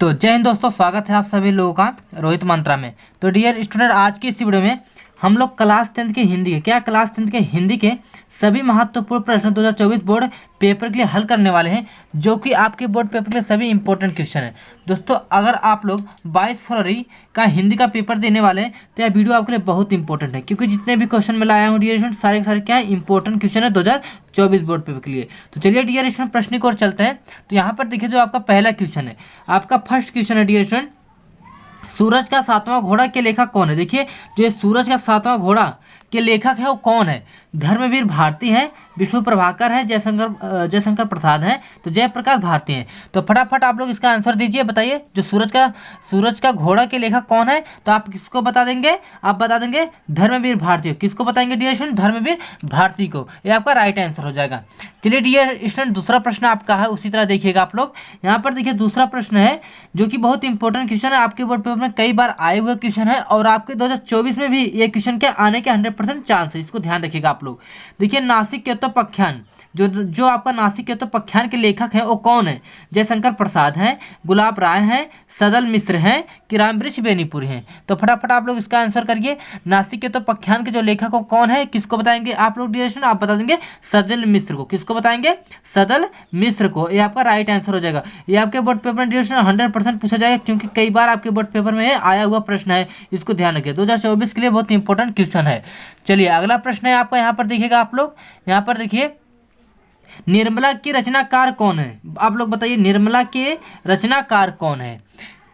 तो जय हिंद दोस्तों, स्वागत है आप सभी लोगों का रोहित मंत्रा में। तो डियर स्टूडेंट, आज की इस वीडियो में हम लोग क्लास 10 के हिंदी के सभी महत्वपूर्ण प्रश्न 2024 बोर्ड पेपर के लिए हल करने वाले हैं, जो कि आपके बोर्ड पेपर में सभी इंपॉर्टेंट क्वेश्चन हैं। दोस्तों, अगर आप लोग 22 फरवरी का हिंदी का पेपर देने वाले हैं तो यह वीडियो आपके लिए बहुत इंपॉर्टेंट है, क्योंकि जितने भी क्वेश्चन मैं लाया हूँ डियर स्टूडेंट, सारे के सारे क्या है, इंपॉर्टेंट क्वेश्चन है 2024 बोर्ड पेपर के लिए। तो चलिए डियर स्टूडेंट, प्रश्न की ओर चलते हैं। तो यहाँ पर देखिए, जो आपका पहला क्वेश्चन है, आपका फर्स्ट क्वेश्चन है डियर स्टूडेंट, सूरज का सातवां घोड़ा के लेखक कौन है। देखिए, जो सूरज का सातवां घोड़ा के लेखक है वो कौन है। धर्मवीर भारती हैं, विष्णु प्रभाकर हैं, जयशंकर प्रसाद हैं, तो जयप्रकाश भारती हैं। तो फटाफट आप लोग इसका आंसर दीजिए, बताइए जो सूरज का घोड़ा के लेखक कौन है। तो आप किसको बता देंगे, आप बता देंगे धर्मवीर भारती। किसको बताएंगे डियर स्टूडेंट, धर्मवीर भारती को। ये आपका राइट आंसर हो जाएगा। चलिए डियर स्टूडेंट, दूसरा प्रश्न आपका है, उसी तरह देखिएगा आप लोग। यहाँ पर देखिए, दूसरा प्रश्न है जो कि बहुत इंपॉर्टेंट क्वेश्चन है, आपके बोर्ड पेपर में कई बार आए हुए क्वेश्चन है, और आपके 2024 में भी ये क्वेश्चन के आने के 100% चांस है। इसको ध्यान रखिएगा आप लोग। देखिए, नासिक केतोपाख्यान, जो आपका नासिक केतोपाख्यान के लेखक है वो कौन है। जयशंकर प्रसाद हैं, गुलाब राय हैं, सदल मिश्र हैं, कि रामवृक्ष बेनीपुरी हैं। तो फटाफट आप लोग इसका आंसर करिए। नासिक केतोपाख्यान के जो लेखक हो कौन है, किसको बताएंगे आप लोग डियर स्टूडेंट, आप बता देंगे सदल मिश्र को। किसको बताएंगे, सदल मिश्र को। ये आपका राइट आंसर हो जाएगा। ये आपके बोर्ड पेपर में डियर स्टूडेंट 100% पूछा जाएगा, क्योंकि कई बार आपके बोर्ड पेपर में आया हुआ प्रश्न है। इसको ध्यान रखिए, 2024 के लिए बहुत इंपॉर्टेंट क्वेश्चन है। चलिए अगला प्रश्न है आपका, यहाँ पर देखिएगा आप लोग। यहाँ पर देखिए, निर्मला के रचनाकार कौन है। आप लोग बताइए, निर्मला के रचनाकार कौन है।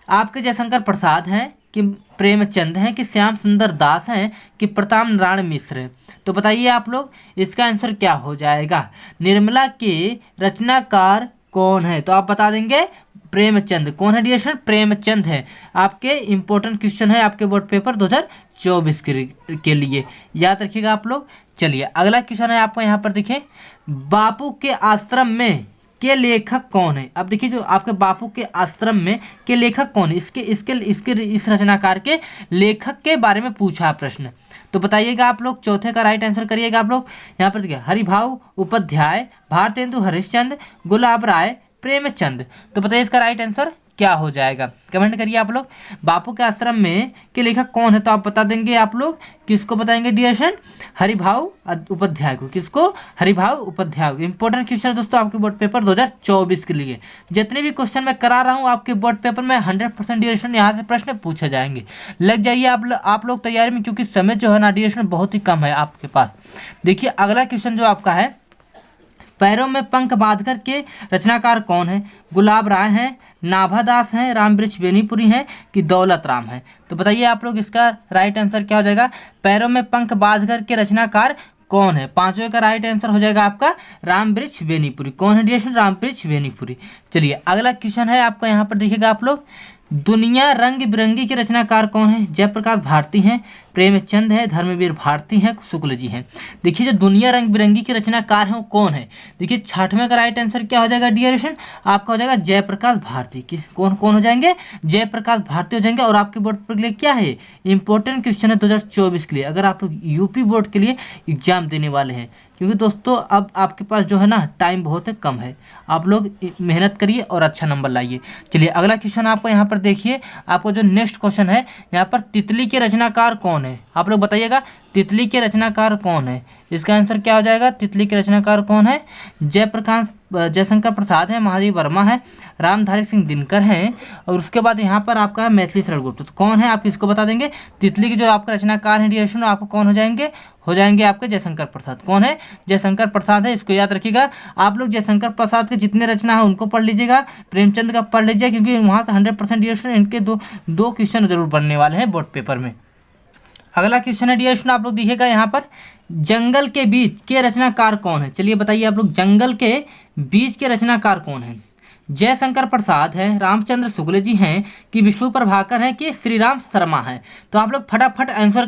आपके जयशंकर प्रसाद हैं, कि प्रेमचंद हैं, कि श्याम सुंदर दास हैं, कि प्रताप नारायण मिश्र हैं। तो बताइए आप लोग, इसका आंसर क्या हो जाएगा। निर्मला के रचनाकार कौन है, तो आप बता देंगे प्रेमचंद। कौन है डियर स्टूडेंट, प्रेमचंद है। आपके इंपॉर्टेंट क्वेश्चन है आपके बोर्ड पेपर 2024 के लिए, याद रखिएगा आप लोग। चलिए अगला क्वेश्चन है आपको, यहाँ पर देखिए, बापू के आश्रम में के लेखक कौन है। अब देखिए, जो आपके बापू के आश्रम में के लेखक कौन है, इस रचनाकार के लेखक के बारे में पूछा प्रश्न। तो बताइएगा आप लोग, चौथे का राइट आंसर करिएगा आप लोग। यहाँ पर देखिए, हरिभाऊ उपाध्याय, भारतेंदु हरिश्चंद्र, गुलाब राय, प्रेमचंद। तो बताइए इसका राइट आंसर क्या हो जाएगा, कमेंट करिए आप लोग। बापू के आश्रम में के लेखक कौन है, तो आप बता देंगे आप लोग। किसको बताएंगे डियर स्टूडेंट, हरिभाऊ उपाध्याय को। किसको, हरिभाऊ उपाध्याय को। इंपॉर्टेंट क्वेश्चन है दोस्तों आपके बोर्ड पेपर 2024 के लिए। जितने भी क्वेश्चन मैं करा रहा हूँ आपके बोर्ड पेपर में 100% डियर स्टूडेंट यहाँ से प्रश्न पूछे जाएंगे। लग जाइए आप लोग तैयारी में, क्योंकि समय जो है ना डियर स्टूडेंट बहुत ही कम है आपके पास। देखिए अगला क्वेश्चन जो आपका है, पैरों में पंख बांधकर के रचनाकार कौन है। गुलाब राय हैं, नाभादास हैं, रामवृक्ष बेनीपुरी हैं, कि दौलत राम हैं। तो बताइए आप लोग, इसका राइट आंसर क्या हो जाएगा। पैरों में पंख बांधकर के रचनाकार कौन है। पांचवें का राइट आंसर हो जाएगा आपका रामवृक्ष बेनीपुरी। कौन है डियर स्टूडेंट, रामवृक्ष बेनीपुरी। चलिए अगला क्वेश्चन है आपका, यहाँ पर देखिएगा आप लोग, दुनिया रंग बिरंगी के रचनाकार कौन है। जयप्रकाश भारती हैं, प्रेमचंद है, धर्मवीर भारती हैं, शुक्ल जी हैं। देखिए, जो दुनिया रंग बिरंगी के रचनाकार हैं वो कौन है। देखिए छठवें का राइट आंसर क्या हो जाएगा डियर स्टूडेंट, आपका हो जाएगा जयप्रकाश भारती। कौन हो जाएंगे, जयप्रकाश भारती हो जाएंगे। और आपके बोर्ड के लिए क्या है, इंपॉर्टेंट क्वेश्चन है 2024 के लिए, अगर आप लोग यूपी बोर्ड के लिए एग्जाम देने वाले हैं। क्योंकि दोस्तों अब आपके पास जो है ना टाइम बहुत कम है, आप लोग मेहनत करिए और अच्छा नंबर लाइए। चलिए अगला क्वेश्चन आपको यहाँ पर देखिए, आपको जो नेक्स्ट क्वेश्चन है यहाँ पर, तितली के रचनाकार कौन है। आप लोग बताइएगा, तितली के रचनाकार कौन है। इसका आंसर क्या हो जाएगा, तितली के रचनाकार कौन है। जयशंकर प्रसाद है, महादेव वर्मा है, रामधारी सिंह दिनकर हैं, और उसके बाद यहाँ पर आपका है मैथिली शरण गुप्त। तो कौन है, आप किसको बता देंगे। तितली के जो आपका रचनाकार है डियर स्टूडेंट, आपको कौन हो जाएंगे आपके जयशंकर प्रसाद। कौन है, जयशंकर प्रसाद है। इसको याद रखिएगा आप लोग। जयशंकर प्रसाद के जितने रचना है उनको पढ़ लीजिएगा, प्रेमचंद का पढ़ लीजिए, क्योंकि वहाँ से 100% डियर स्टूडेंट इनके दो क्वेश्चन जरूर बनने वाले हैं बोर्ड पेपर में। अगला क्वेश्चन है डियर स्टूडेंट, आप लोग देखिएगा यहाँ पर, जंगल के बीच के रचनाकार कौन है। चलिए बताइए आप लोग, जंगल के बीच के रचनाकार कौन है। जयशंकर प्रसाद है, रामचंद्र शुक्ल जी हैं, कि विष्णु प्रभाकर हैं, कि श्रीराम शर्मा है। तो आप लोग फटाफट आंसर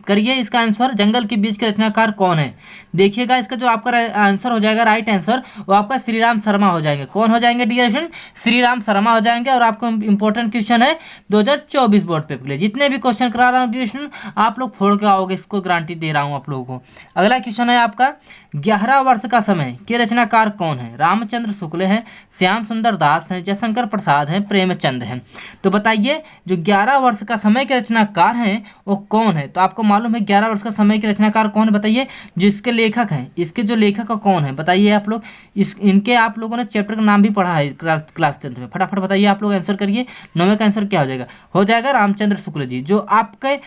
करिए इसका आंसर, जंगल के बीच के रचनाकार कौन है। देखिएगा इसका जो आपका आंसर हो जाएगा, राइट आंसर, वो आपका श्रीराम शर्मा हो जाएंगे। कौन हो जाएंगे डियर स्टूडेंट, श्रीराम शर्मा हो जाएंगे। और आपको इंपॉर्टेंट क्वेश्चन है 2024 बोर्ड पेपर के लिए। जितने भी क्वेश्चन करा रहा हूँ डियर स्टूडेंट, आप लोग फोड़ के आओगे, इसको गारंटी दे रहा हूँ आप लोगों को। अगला क्वेश्चन है आपका, 11 वर्ष का समय के रचनाकार कौन है? रामचंद्र शुक्ल हैं, श्याम सुंदर दास हैं, जयशंकर प्रसाद हैं, प्रेमचंद हैं। तो बताइए जो 11 वर्ष का समय के रचनाकार हैं वो कौन है? तो आपको मालूम है 11 वर्ष का समय के रचनाकार कौन है, बताइए। जो इसके लेखक हैं, इसके जो लेखक कौन है बताइए आप लोग। इनके आप लोगों ने चैप्टर का नाम भी पढ़ा है क्लास 10 में। फटाफट बताइए आप लोग, आंसर करिए। 9वें का आंसर क्या हो जाएगा? हो जाएगा रामचंद्र शुक्ल जी। जो आपके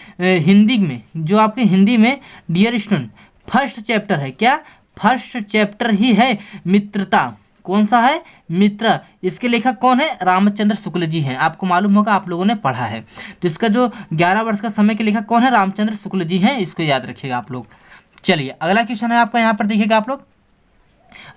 हिंदी में डियर स्टूडेंट फर्स्ट चैप्टर है, क्या फर्स्ट चैप्टर ही है मित्रता। कौन सा है? मित्र। इसके लेखक कौन है? रामचंद्र शुक्ल जी हैं। आपको मालूम होगा, आप लोगों ने पढ़ा है। तो इसका जो 11 वर्ष का समय के लेखक कौन है? रामचंद्र शुक्ल जी हैं। इसको याद रखिएगा आप लोग। चलिए अगला क्वेश्चन है आपका, यहाँ पर देखिएगा आप लोग।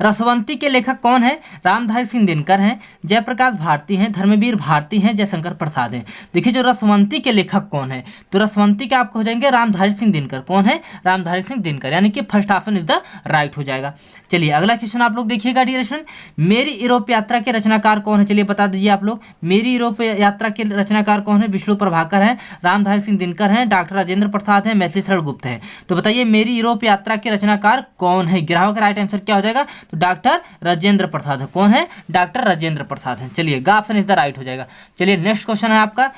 रसवंती के लेखक कौन है? रामधारी सिंह दिनकर हैं, जयप्रकाश भारती हैं, धर्मवीर भारती हैं, जयशंकर प्रसाद हैं। देखिए जो रसवंती के लेखक कौन है, तो रसवंती के आपको हो जाएंगे रामधारी सिंह दिनकर। कौन है? रामधारी सिंह दिनकर, यानी कि first option is the right हो जाएगा। चलिए अगला क्वेश्चन आप लोग देखिएगा डियर स्टूडेंट। मेरी यूरोप यात्रा के रचनाकार कौन है? चलिए बता दीजिए आप लोग। मेरी यूरोप यात्रा के रचनाकार कौन है? विष्णु प्रभाकर हैं, रामधारी सिंह दिनकर हैं, डॉक्टर राजेंद्र प्रसाद हैं, मैथिली शरण गुप्त हैं। तो बताइए मेरी यूरोप यात्रा के रचनाकार कौन है? 11वां का राइट आंसर क्या हो जाएगा? तो डॉक्टर राजेंद्र प्रसाद है। कौन है? डॉक्टर राजेंद्र प्रसाद है। चलिए गा ऑप्शन इज द राइट हो जाएगा। चलिए नेक्स्ट क्वेश्चन है आपका,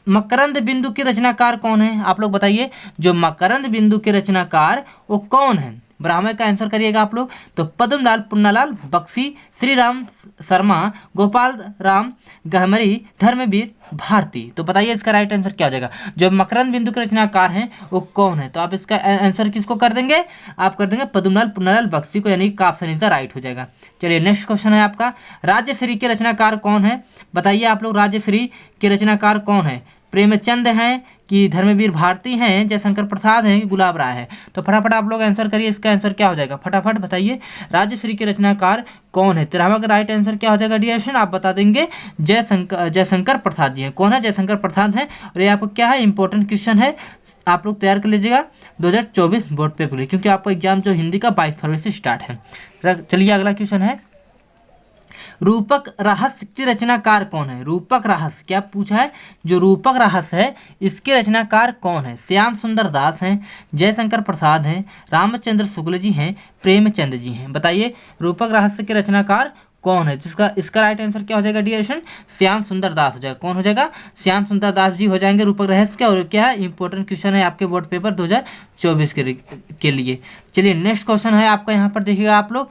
मकरंद बिंदु के रचनाकार कौन है? आप लोग बताइए जो मकरंद बिंदु के रचनाकार वो कौन है? ब्राह्मण का आंसर करिएगा आप लोग। तो पद्मलाल पुन्नालाल बख्शी, श्री राम शर्मा, गोपाल राम गहमरी, धर्मवीर भारती। तो बताइए इसका राइट आंसर क्या हो जाएगा? जो मकरंद बिंदु के रचनाकार हैं वो कौन है? तो आप इसका आंसर किसको कर देंगे? आप कर देंगे पद्मलाल पुन्नालाल बख्शी को, यानी कि ऑप्शन इज द राइट हो जाएगा। चलिए नेक्स्ट क्वेश्चन है आपका, राज्यश्री के रचनाकार कौन है? बताइए आप लोग राज्यश्री के रचनाकार कौन है? प्रेमचंद हैं कि धर्मवीर भारती हैं, जयशंकर प्रसाद हैं कि गुलाब राय है? तो फटाफट आप लोग आंसर करिए, इसका आंसर क्या हो जाएगा? फटाफट बताइए राज्यश्री के रचनाकार कौन है? 13वां का राइट आंसर क्या हो जाएगा डियर स्टूडेंट? आप बता देंगे जयशंकर प्रसाद जी हैं। कौन है? जयशंकर प्रसाद हैं। और ये आपको क्या है? इंपॉर्टेंट क्वेश्चन है, आप लोग तैयार कर लीजिएगा 2024 बोर्ड पेपर के लिए, क्योंकि आपका एग्जाम जो हिंदी का 22 फरवरी से स्टार्ट है। चलिए अगला क्वेश्चन है, रूपक रहस्य की रचनाकार कौन है? रूपक रहस्य क्या पूछा है? जो रूपक रहस्य है इसके रचनाकार कौन है? श्याम सुंदर दास हैं, जयशंकर प्रसाद हैं, रामचंद्र शुक्ल जी हैं, प्रेमचंद जी हैं। बताइए रूपक रहस्य के रचनाकार कौन है? जिसका इसका राइट आंसर क्या हो जाएगा डियर स्टूडेंट? श्याम सुंदर दास हो जाएगा। कौन हो जाएगा? श्याम सुंदर दास जी हो जाएंगे रूपक रहस्य के। और क्या है? इंपॉर्टेंट क्वेश्चन है आपके बोर्ड पेपर 2024 के लिए। चलिए नेक्स्ट क्वेश्चन है आपका, यहाँ पर देखिएगा आप लोग।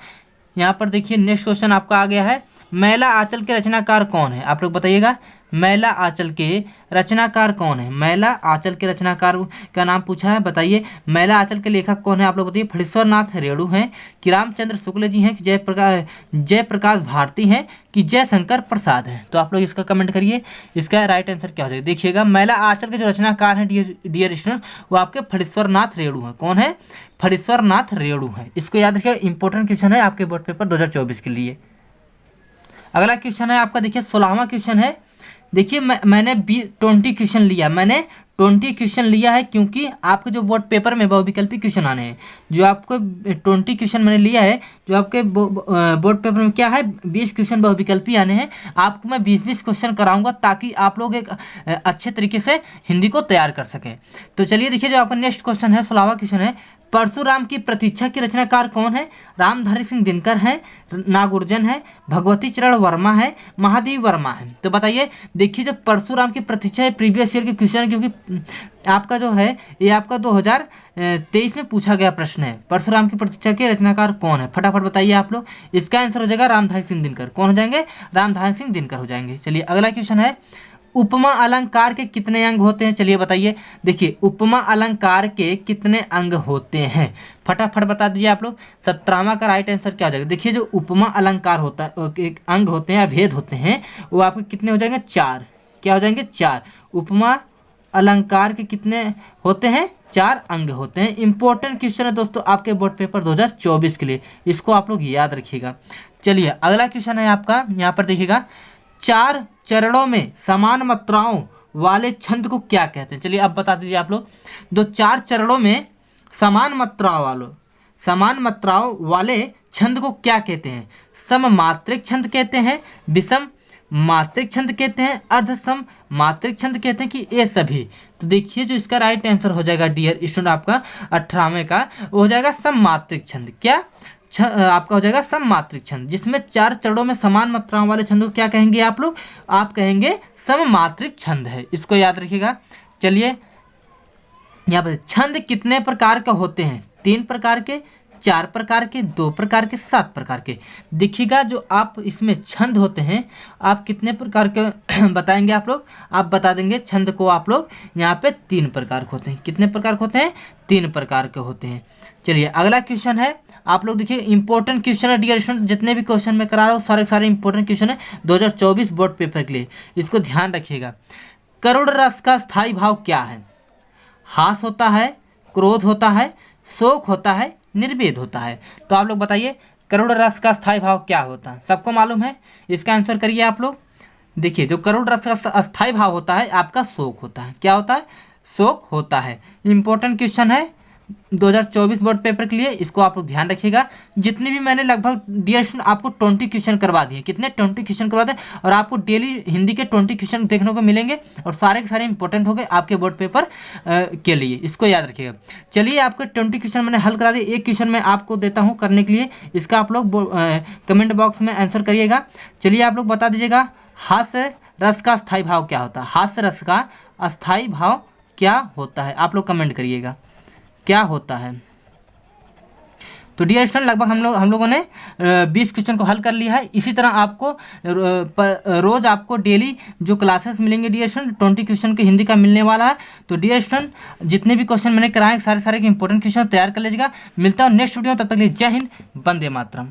यहाँ पर देखिए नेक्स्ट क्वेश्चन आपका आ गया है, मैला आंचल के रचनाकार कौन है? आप लोग बताइएगा मैला आंचल के रचनाकार कौन है? मैला आंचल के रचनाकार का नाम पूछा है। बताइए मैला आंचल के लेखक कौन है? आप लोग बताइए। फणीश्वर नाथ रेणु हैं कि रामचंद्र शुक्ल जी हैं कि जयप्रकाश भारती हैं कि जयशंकर प्रसाद हैं? तो आप लोग इसका कमेंट करिए, इसका राइट आंसर क्या हो जाएगा? देखिएगा मैला आंचल के जो रचनाकार हैं डियर स्टूडेंट वो आपके फणीश्वर नाथ रेणु हैं। कौन है? फणीश्वर नाथ रेणु हैं। इसको याद रखिएगा, इंपॉर्टेंट क्वेश्चन है आपके बोर्ड पेपर 2024 के लिए। अगला क्वेश्चन है आपका, देखिए 16वां क्वेश्चन है। देखिए मैंने 20 क्वेश्चन लिया, मैंने 20 क्वेश्चन लिया है क्योंकि आपके जो बोर्ड पेपर में बहुविकल्पी क्वेश्चन आने हैं। जो आपको 20 क्वेश्चन मैंने लिया है, जो आपके बोर्ड पेपर में क्या है 20 क्वेश्चन बहुविकल्पी आने हैं। आपको मैं 20-20 क्वेश्चन कराऊंगा ताकि आप लोग एक अच्छे तरीके से हिंदी को तैयार कर सकें। तो चलिए देखिए जो आपका नेक्स्ट क्वेश्चन है 16वां क्वेश्चन है, परशुराम की प्रतीक्षा के रचनाकार कौन है? रामधारी सिंह दिनकर हैं, नागुर्जन है, भगवती चरण वर्मा है, महादेव वर्मा है। तो बताइए देखिए जो परशुराम की प्रतीक्षा है प्रीवियस ईयर के क्वेश्चन, क्योंकि आपका जो है ये आपका 2023 में पूछा गया प्रश्न है। परशुराम की प्रतीक्षा के रचनाकार कौन है? फटाफट बताइए आप लोग। इसका आंसर हो जाएगा रामधारी सिंह दिनकर। कौन हो जाएंगे? रामधारी सिंह दिनकर हो जाएंगे। चलिए अगला क्वेश्चन है, उपमा अलंकार के कितने अंग होते हैं? चलिए बताइए। देखिए उपमा अलंकार के कितने अंग होते हैं? फटाफट बता दीजिए आप लोग। 17वां का राइट आंसर क्या हो जाएगा? देखिए जो उपमा अलंकार होता है, एक अंग होते हैं या भेद होते हैं, वो आपके कितने हो जाएंगे? 4। क्या हो जाएंगे? 4। उपमा अलंकार के कितने होते हैं? 4 अंग होते हैं। इंपॉर्टेंट क्वेश्चन है दोस्तों आपके बोर्ड पेपर 2024 के लिए, इसको आप लोग याद रखिएगा। चलिए अगला क्वेश्चन है आपका, यहाँ पर देखिएगा, 4 चरणों में समान मात्राओं वाले छंद को क्या कहते हैं? चलिए अब बता दीजिए आप लोग। 4 चरणों में समान मात्राओं वाले छंद को क्या कहते हैं? सममात्रिक छंद कहते हैं, विषम मात्रिक छंद कहते हैं, अर्धसम मात्रिक छंद कहते हैं कि ये सभी? तो देखिए जो इसका राइट आंसर हो जाएगा डियर स्टूडेंट आपका 18वें का हो जाएगा सममात्रिक छंद। क्या? आपका हो जाएगा सममात्रिक छंद, जिसमें 4 चरणों में समान मात्राओं वाले छंद को क्या कहेंगे आप लोग? आप कहेंगे सममात्रिक छंद है, इसको याद रखिएगा। चलिए यहाँ पर छंद कितने प्रकार का होते हैं? 3 प्रकार के, 4 प्रकार के, 2 प्रकार के, 7 प्रकार के। देखिएगा जो आप इसमें छंद होते हैं आप कितने प्रकार के बताएंगे आप लोग? आप बता देंगे छंद को आप लोग यहाँ पे 3 प्रकार के होते हैं। कितने प्रकार के होते हैं? 3 प्रकार के होते हैं। चलिए अगला क्वेश्चन है, आप लोग देखिए इंपॉर्टेंट क्वेश्चन है डियर स्टूडेंट, जितने भी क्वेश्चन मैं करा रहा हूँ सारे सारे इंपॉर्टेंट क्वेश्चन है 2024 बोर्ड पेपर के लिए, इसको ध्यान रखिएगा। करुण रस का स्थायी भाव क्या है? हास होता है, क्रोध होता है, शोक होता है, निर्वेद होता है। तो आप लोग बताइए करुण रस का स्थायी भाव क्या होता है? सबको मालूम है, इसका आंसर करिए आप लोग। देखिए जो करुण रस का अस्थायी भाव होता है आपका शोक होता है। क्या होता है? शोक होता है। इंपॉर्टेंट क्वेश्चन है 2024 बोर्ड पेपर के लिए, इसको आप लोग ध्यान रखिएगा। जितने भी मैंने लगभग डियर स्टूडेंट आपको 20 क्वेश्चन करवा दिए, कितने 20 क्वेश्चन करवा दिए, और आपको डेली हिंदी के 20 क्वेश्चन देखने को मिलेंगे और सारे के सारे इंपॉर्टेंट हो गए आपके बोर्ड पेपर के लिए, इसको याद रखिएगा। चलिए आपके 20 क्वेश्चन मैंने हल करा दिए, एक क्वेश्चन मैं आपको देता हूँ करने के लिए, इसका आप लोग कमेंट बॉक्स में आंसर करिएगा। चलिए आप लोग बता दीजिएगा हास्य रस का अस्थायी भाव क्या होता है? हास्य रस का अस्थायी भाव क्या होता है? आप लोग कमेंट करिएगा क्या होता है। तो डियर स्टूडेंट लगभग हम लोगों ने 20 क्वेश्चन को हल कर लिया है। इसी तरह आपको रोज आपको डेली जो क्लासेस मिलेंगे डियर स्टूडेंट 20 क्वेश्चन के हिंदी का मिलने वाला है। तो डियर स्टूडेंट जितने भी क्वेश्चन मैंने कराए सारे सारे के इंपॉर्टेंट क्वेश्चन तैयार कर लीजिएगा। मिलता हूँ नेक्स्ट वीडियो, तब तक के लिए जय हिंद, वंदे मातरम।